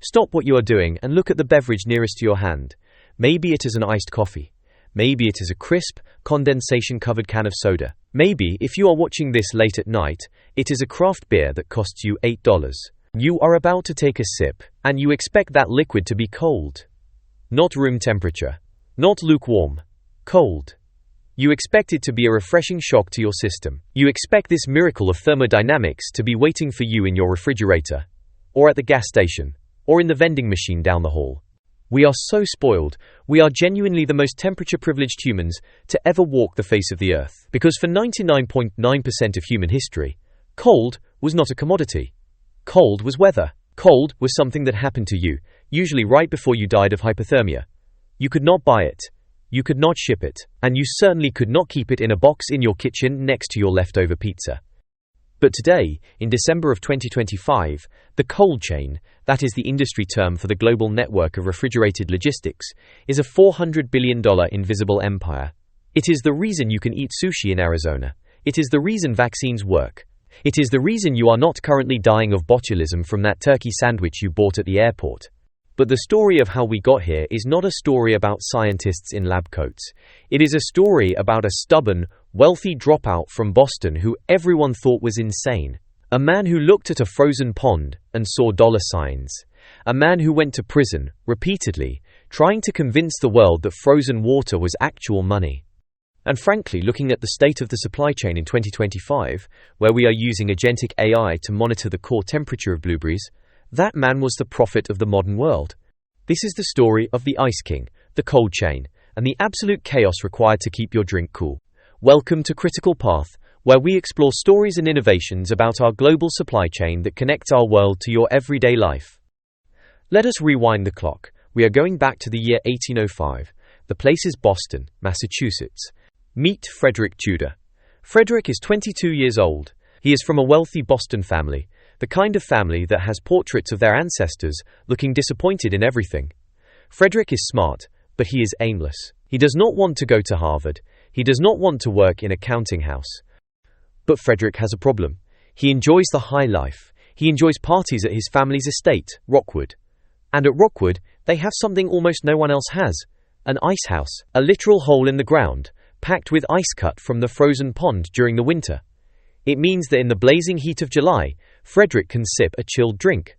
Stop what you are doing and look at the beverage nearest to your hand. Maybe it is an iced coffee. Maybe it is a crisp, condensation-covered can of soda. Maybe, if you are watching this late at night, it is a craft beer that costs you $8. You are about to take a sip, and you expect that liquid to be cold. Not room temperature. Not lukewarm. Cold. You expect it to be a refreshing shock to your system. You expect this miracle of thermodynamics to be waiting for you in your refrigerator, or at the gas station, or in the vending machine down the hall. We are so spoiled. We are genuinely the most temperature-privileged humans to ever walk the face of the earth. Because for 99.9% of human history, cold was not a commodity. Cold was weather. Cold was something that happened to you, usually right before you died of hypothermia. You could not buy it. You could not ship it. And you certainly could not keep it in a box in your kitchen next to your leftover pizza. But today, in December of 2025, the cold chain, that is the industry term for the global network of refrigerated logistics, is a $400 billion invisible empire. It is the reason you can eat sushi in Arizona. It is the reason vaccines work. It is the reason you are not currently dying of botulism from that turkey sandwich you bought at the airport. But the story of how we got here is not a story about scientists in lab coats. It is a story about a stubborn, wealthy dropout from Boston who everyone thought was insane. A man who looked at a frozen pond and saw dollar signs. A man who went to prison, repeatedly, trying to convince the world that frozen water was actual money. And frankly, looking at the state of the supply chain in 2025, where we are using Agentic AI to monitor the core temperature of blueberries, that man was the prophet of the modern world. This is the story of the Ice King, the cold chain, and the absolute chaos required to keep your drink cool. Welcome to Critical Path, where we explore stories and innovations about our global supply chain that connects our world to your everyday life. Let us rewind the clock. We are going back to the year 1805. The place is Boston, Massachusetts. Meet Frederic Tudor. Frederic is 22 years old. He is from a wealthy Boston family, the kind of family that has portraits of their ancestors looking disappointed in everything. Frederic is smart, but he is aimless. He does not want to go to Harvard. He does not want to work in a counting house. But Frederic has a problem. He enjoys the high life. He enjoys parties at his family's estate, Rockwood. And at Rockwood, they have something almost no one else has: an ice house, a literal hole in the ground, packed with ice cut from the frozen pond during the winter. It means that in the blazing heat of July, Frederic can sip a chilled drink.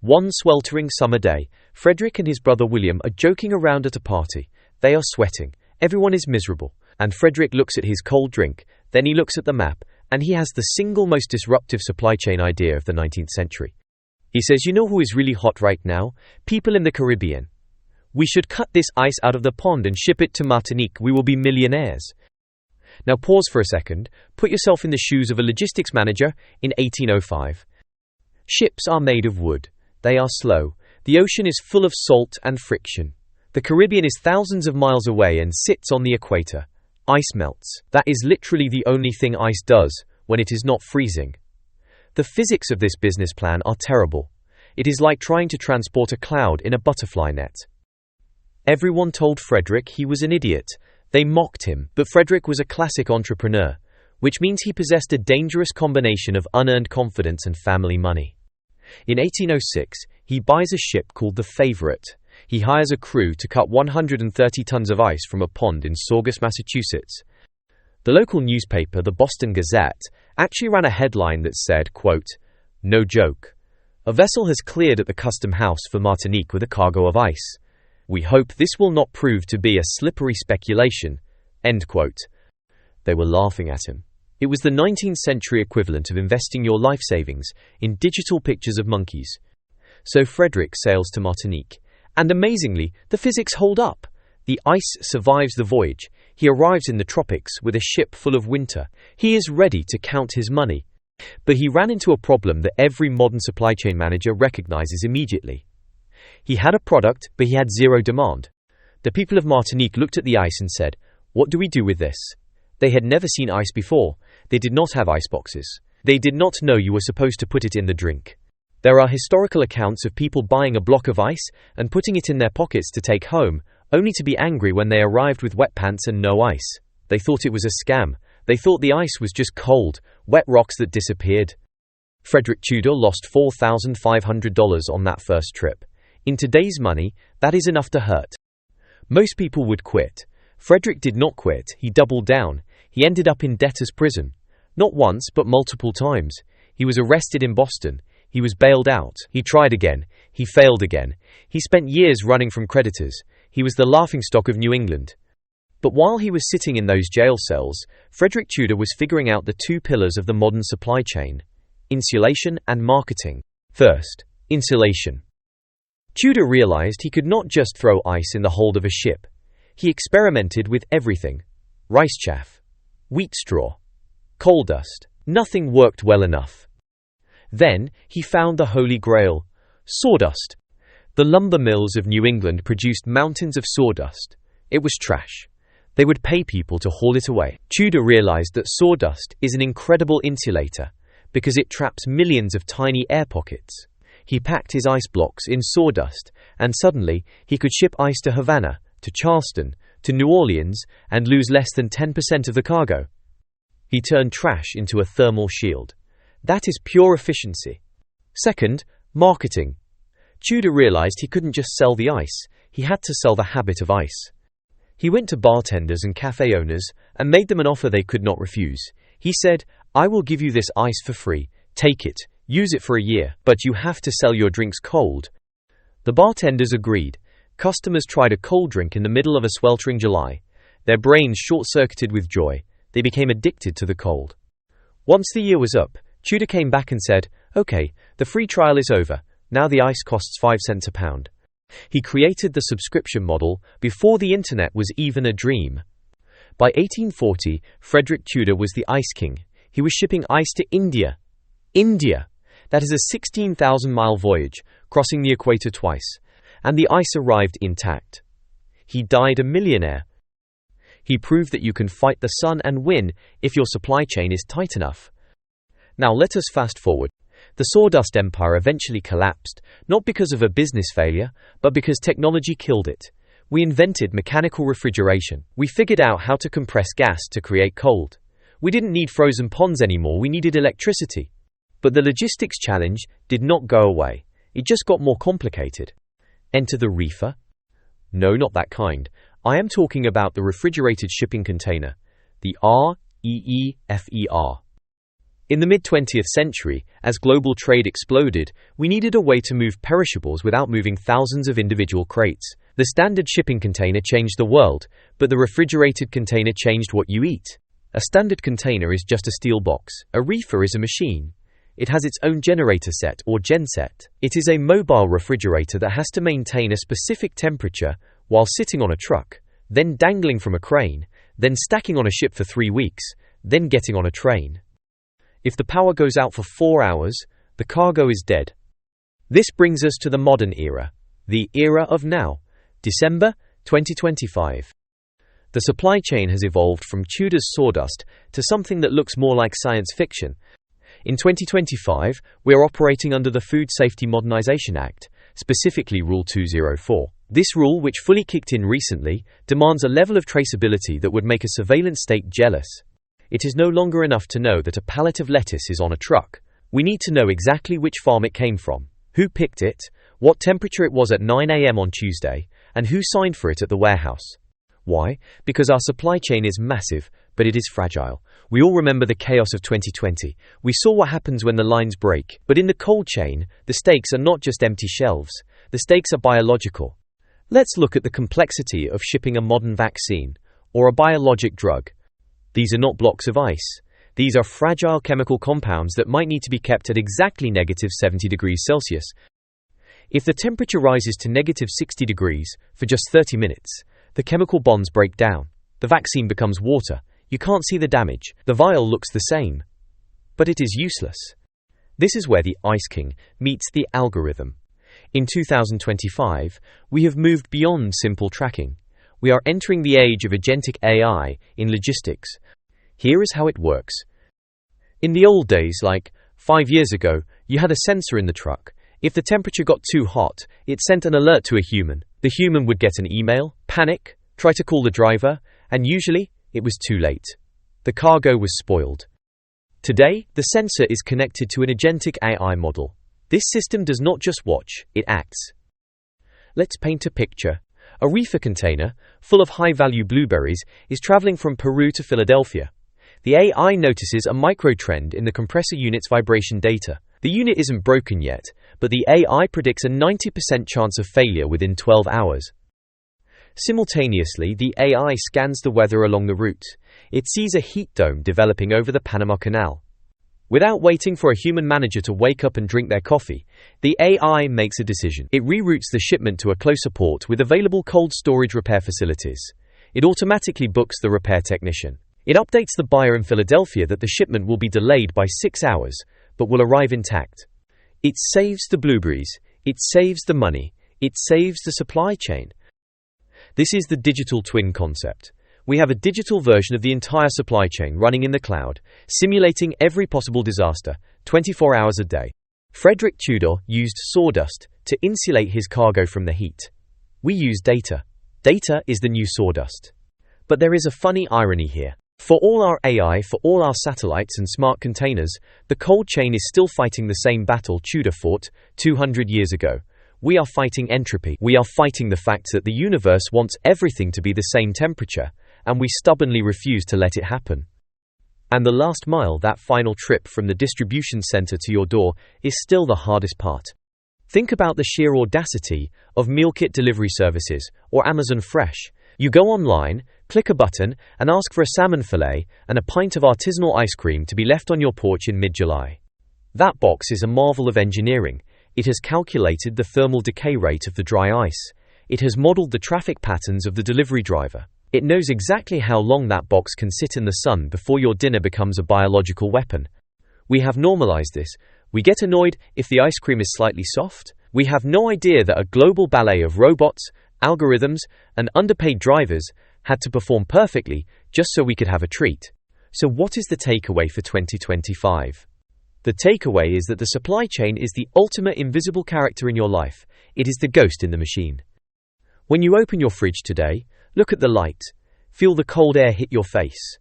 One sweltering summer day, Frederic and his brother William are joking around at a party. They are sweating. Everyone is miserable. And Frederic looks at his cold drink, then he looks at the map, and he has the single most disruptive supply chain idea of the 19th century. He says, "You know who is really hot right now? People in the Caribbean. We should cut this ice out of the pond and ship it to Martinique. We will be millionaires." Now pause for a second. Put yourself in the shoes of a logistics manager in 1805. Ships are made of wood. They are slow. The ocean is full of salt and friction. The Caribbean is thousands of miles away and sits on the equator. Ice melts. That is literally the only thing ice does when it is not freezing. The physics of this business plan are terrible. It is like trying to transport a cloud in a butterfly net. Everyone told Frederic he was an idiot. They mocked him, but Frederic was a classic entrepreneur, which means he possessed a dangerous combination of unearned confidence and family money. In 1806, he buys a ship called the Favorite. He hires a crew to cut 130 tons of ice from a pond in Sawdust, Massachusetts. The local newspaper, the Boston Gazette, actually ran a headline that said, quote, "No joke. A vessel has cleared at the custom house for Martinique with a cargo of ice. We hope this will not prove to be a slippery speculation." End quote. They were laughing at him. It was the 19th century equivalent of investing your life savings in digital pictures of monkeys. So Frederic sails to Martinique. And amazingly, the physics hold up. The ice survives the voyage. He arrives in the tropics with a ship full of winter. He is ready to count his money. But he ran into a problem that every modern supply chain manager recognizes immediately. He had a product, but he had zero demand. The people of Martinique looked at the ice and said, "What do we do with this?" They had never seen ice before. They did not have ice boxes. They did not know you were supposed to put it in the drink. There are historical accounts of people buying a block of ice and putting it in their pockets to take home, only to be angry when they arrived with wet pants and no ice. They thought it was a scam. They thought the ice was just cold, wet rocks that disappeared. Frederic Tudor lost $4,500 on that first trip. In today's money, that is enough to hurt. Most people would quit. Frederic did not quit, he doubled down. He ended up in debtor's prison. Not once, but multiple times. He was arrested in Boston. He was bailed out. He tried again. He failed again. He spent years running from creditors. He was the laughingstock of New England. But while he was sitting in those jail cells, Frederic Tudor was figuring out the two pillars of the modern supply chain: insulation and marketing. First, insulation. Tudor realized he could not just throw ice in the hold of a ship. He experimented with everything: rice chaff, wheat straw, coal dust. Nothing worked well enough. Then, he found the holy grail: sawdust. The lumber mills of New England produced mountains of sawdust. It was trash. They would pay people to haul it away. Tudor realized that sawdust is an incredible insulator because it traps millions of tiny air pockets. He packed his ice blocks in sawdust, and suddenly, he could ship ice to Havana, to Charleston, to New Orleans, and lose less than 10% of the cargo. He turned trash into a thermal shield. That is pure efficiency. Second, marketing. Tudor realized he couldn't just sell the ice, he had to sell the habit of ice. He went to bartenders and cafe owners and made them an offer they could not refuse. He said, "I will give you this ice for free. Take it, use it for a year, but you have to sell your drinks cold." The bartenders agreed. Customers tried a cold drink in the middle of a sweltering July. Their brains short-circuited with joy. They became addicted to the cold. Once the year was up, Tudor came back and said, "Okay, the free trial is over. Now the ice costs 5 cents a pound." He created the subscription model before the internet was even a dream. By 1840, Frederic Tudor was the ice king. He was shipping ice to India. India! That is a 16,000-mile voyage, crossing the equator twice. And the ice arrived intact. He died a millionaire. He proved that you can fight the sun and win if your supply chain is tight enough. Now let us fast forward. The sawdust empire eventually collapsed, not because of a business failure, but because technology killed it. We invented mechanical refrigeration. We figured out how to compress gas to create cold. We didn't need frozen ponds anymore, we needed electricity. But the logistics challenge did not go away. It just got more complicated. Enter the reefer? No, not that kind. I am talking about the refrigerated shipping container, the REEFER. In the mid-20th century, as global trade exploded, we needed a way to move perishables without moving thousands of individual crates. The standard shipping container changed the world, but the refrigerated container changed what you eat. A standard container is just a steel box. A reefer is a machine. It has its own generator set or genset. It is a mobile refrigerator that has to maintain a specific temperature while sitting on a truck, then dangling from a crane, then stacking on a ship for 3 weeks, then getting on a train. If the power goes out for 4 hours, the cargo is dead. This brings us to the modern era, the era of now, December 2025. The supply chain has evolved from Tudor's sawdust to something that looks more like science fiction. In 2025, we are operating under the Food Safety Modernization Act, specifically Rule 204. This rule, which fully kicked in recently, demands a level of traceability that would make a surveillance state jealous. It is no longer enough to know that a pallet of lettuce is on a truck. We need to know exactly which farm it came from, who picked it, what temperature it was at 9 a.m. on Tuesday, and who signed for it at the warehouse. Why? Because our supply chain is massive, but it is fragile. We all remember the chaos of 2020. We saw what happens when the lines break. But in the cold chain, the stakes are not just empty shelves. The stakes are biological. Let's look at the complexity of shipping a modern vaccine or a biologic drug. These are not blocks of ice. These are fragile chemical compounds that might need to be kept at exactly -70 degrees Celsius. If the temperature rises to -60 degrees for just 30 minutes, the chemical bonds break down. The vaccine becomes water. You can't see the damage. The vial looks the same. But it is useless. This is where the Ice King meets the algorithm. In 2025, we have moved beyond simple tracking. We are entering the age of agentic AI in logistics. Here is how it works. In the old days, like 5 years ago, you had a sensor in the truck. If the temperature got too hot, it sent an alert to a human. The human would get an email, panic, try to call the driver, and usually, it was too late. The cargo was spoiled. Today, the sensor is connected to an agentic AI model. This system does not just watch, it acts. Let's paint a picture. A reefer container, full of high-value blueberries, is traveling from Peru to Philadelphia. The AI notices a microtrend in the compressor unit's vibration data. The unit isn't broken yet, but the AI predicts a 90% chance of failure within 12 hours. Simultaneously, the AI scans the weather along the route. It sees a heat dome developing over the Panama Canal. Without waiting for a human manager to wake up and drink their coffee, the AI makes a decision. It reroutes the shipment to a closer port with available cold storage repair facilities. It automatically books the repair technician. It updates the buyer in Philadelphia that the shipment will be delayed by 6 hours, but will arrive intact. It saves the blueberries, it saves the money, it saves the supply chain. This is the digital twin concept. We have a digital version of the entire supply chain running in the cloud, simulating every possible disaster, 24 hours a day. Frederic Tudor used sawdust to insulate his cargo from the heat. We use data. Data is the new sawdust. But there is a funny irony here. For all our AI, for all our satellites and smart containers, the cold chain is still fighting the same battle Tudor fought 200 years ago. We are fighting entropy. We are fighting the fact that the universe wants everything to be the same temperature, and we stubbornly refuse to let it happen. And the last mile, that final trip from the distribution center to your door, is still the hardest part. Think about the sheer audacity of meal kit delivery services or Amazon Fresh. You go online, click a button, and ask for a salmon fillet and a pint of artisanal ice cream to be left on your porch in mid-July. That box is a marvel of engineering. It has calculated the thermal decay rate of the dry ice. It has modeled the traffic patterns of the delivery driver. It knows exactly how long that box can sit in the sun before your dinner becomes a biological weapon. We have normalized this. We get annoyed if the ice cream is slightly soft. We have no idea that a global ballet of robots, algorithms, and underpaid drivers had to perform perfectly just so we could have a treat. So what is the takeaway for 2025? The takeaway is that the supply chain is the ultimate invisible character in your life. It is the ghost in the machine. When you open your fridge today, look at the light. Feel the cold air hit your face.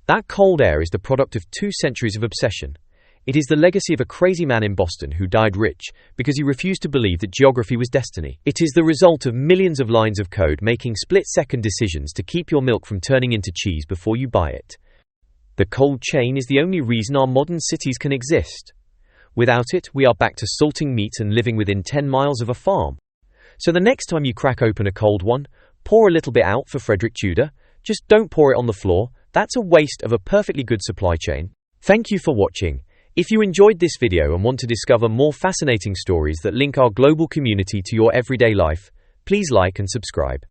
That cold air is the product of 2 centuries of obsession. It is the legacy of a crazy man in Boston who died rich because he refused to believe that geography was destiny. It is the result of millions of lines of code making split-second decisions to keep your milk from turning into cheese before you buy it. The cold chain is the only reason our modern cities can exist. Without it, we are back to salting meat and living within 10 miles of a farm. So the next time you crack open a cold one, pour a little bit out for Frederic Tudor. Just don't pour it on the floor. That's a waste of a perfectly good supply chain. Thank you for watching. If you enjoyed this video and want to discover more fascinating stories that link our global community to your everyday life, please like and subscribe.